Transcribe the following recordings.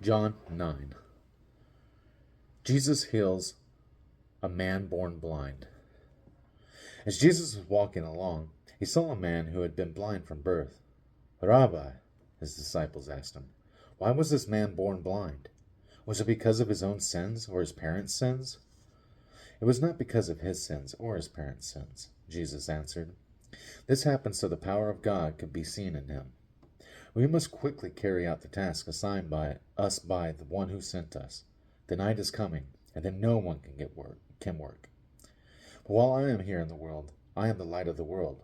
John 9. Jesus heals a man born blind. As Jesus was walking along, he saw a man who had been blind from birth. "Rabbi," his disciples asked him, "why was this man born blind? Was it because of his own sins or his parents' sins?" "It was not because of his sins or his parents' sins," Jesus answered. "This happened so the power of God could be seen in him. We must quickly carry out the task assigned by us by the one who sent us. The night is coming, and then no one can work. But while I am here in the world, I am the light of the world."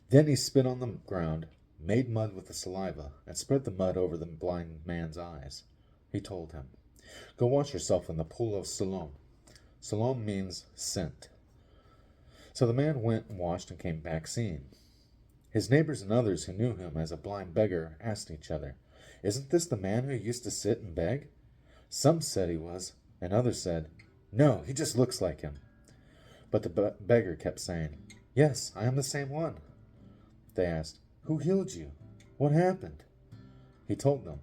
Then he spit on the ground, made mud with the saliva, and spread the mud over the blind man's eyes. He told him, "Go wash yourself in the pool of Siloam." Siloam means sent. So the man went and washed and came back seeing. His neighbors and others who knew him as a blind beggar asked each other, "Isn't this the man who used to sit and beg?" Some said he was, and others said, "No, he just looks like him." But the beggar kept saying, "Yes, I am the same one." They asked, "Who healed you? What happened?" He told them,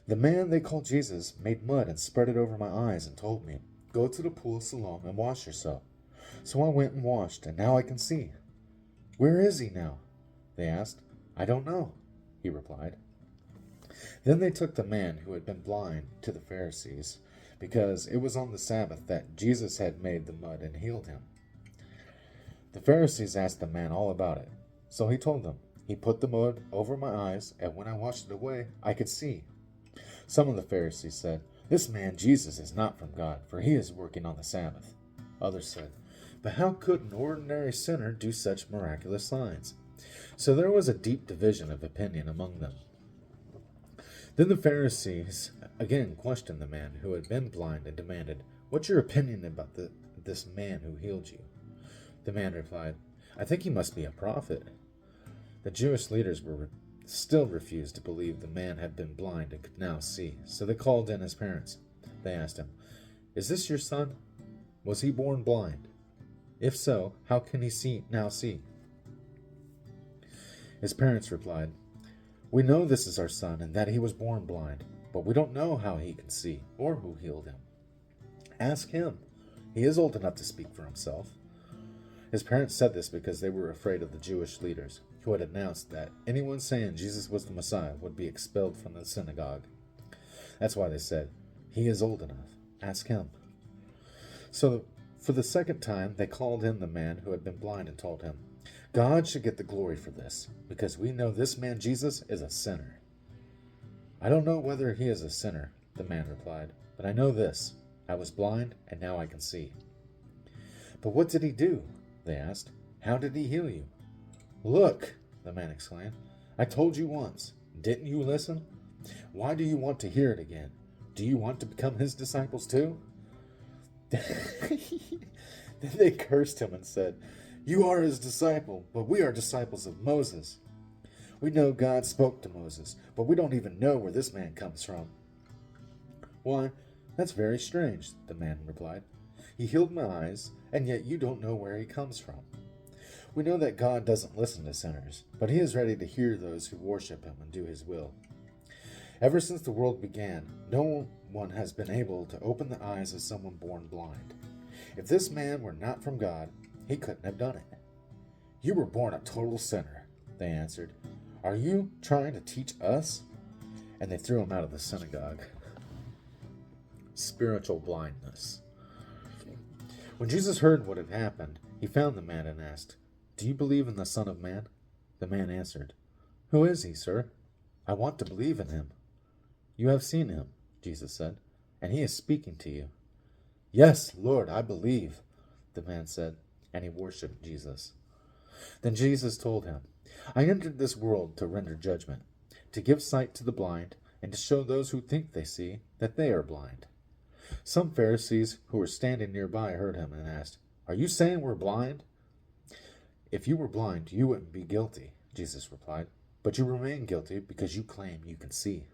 "The man they called Jesus made mud and spread it over my eyes and told me, 'Go to the pool of Siloam and wash yourself.' So I went and washed, and now I can see." "Where is he now?" they asked. "I don't know," he replied. Then they took the man who had been blind to the Pharisees, because it was on the Sabbath that Jesus had made the mud and healed him. The Pharisees asked the man all about it. So he told them, "He put the mud over my eyes, and when I washed it away, I could see." Some of the Pharisees said, "This man Jesus is not from God, for he is working on the Sabbath." Others said, "But how could an ordinary sinner do such miraculous signs?" So there was a deep division of opinion among them. Then the Pharisees again questioned the man who had been blind and demanded, "What's your opinion about this man who healed you?" The man replied, "I think he must be a prophet." The Jewish leaders still refused to believe the man had been blind and could now see, so they called in his parents. They asked him, "Is this your son? Was he born blind? If so, how can he now see?" His parents replied, "We know this is our son and that he was born blind, but we don't know how he can see or who healed him. Ask him. He is old enough to speak for himself." His parents said this because they were afraid of the Jewish leaders, who had announced that anyone saying Jesus was the Messiah would be expelled from the synagogue. That's why they said, "He is old enough. Ask him." So for the second time, they called in the man who had been blind and told him, "God should get the glory for this, because we know this man Jesus is a sinner." "I don't know whether he is a sinner," the man replied, "but I know this. I was blind, and now I can see." "But what did he do?" they asked. "How did he heal you?" "Look," the man exclaimed. "I told you once. Didn't you listen? Why do you want to hear it again? Do you want to become his disciples too?" Then they cursed him and said, "You are his disciple, but we are disciples of Moses. We know God spoke to Moses, but we don't even know where this man comes from." "Why, that's very strange," the man replied. "He healed my eyes, and yet you don't know where he comes from. We know that God doesn't listen to sinners, but he is ready to hear those who worship him and do his will. Ever since the world began, no one has been able to open the eyes of someone born blind. If this man were not from God, he couldn't have done it." "You were born a total sinner," they answered. "Are you trying to teach us?" And they threw him out of the synagogue. Spiritual blindness. When Jesus heard what had happened, he found the man and asked, "Do you believe in the Son of Man?" The man answered, "Who is he, sir? I want to believe in him." "You have seen him," Jesus said, "and he is speaking to you." "Yes, Lord, I believe," the man said, and he worshipped Jesus. Then Jesus told him, "I entered this world to render judgment, to give sight to the blind, and to show those who think they see that they are blind." Some Pharisees who were standing nearby heard him and asked, "Are you saying we're blind?" "If you were blind, you wouldn't be guilty," Jesus replied, "but you remain guilty because you claim you can see."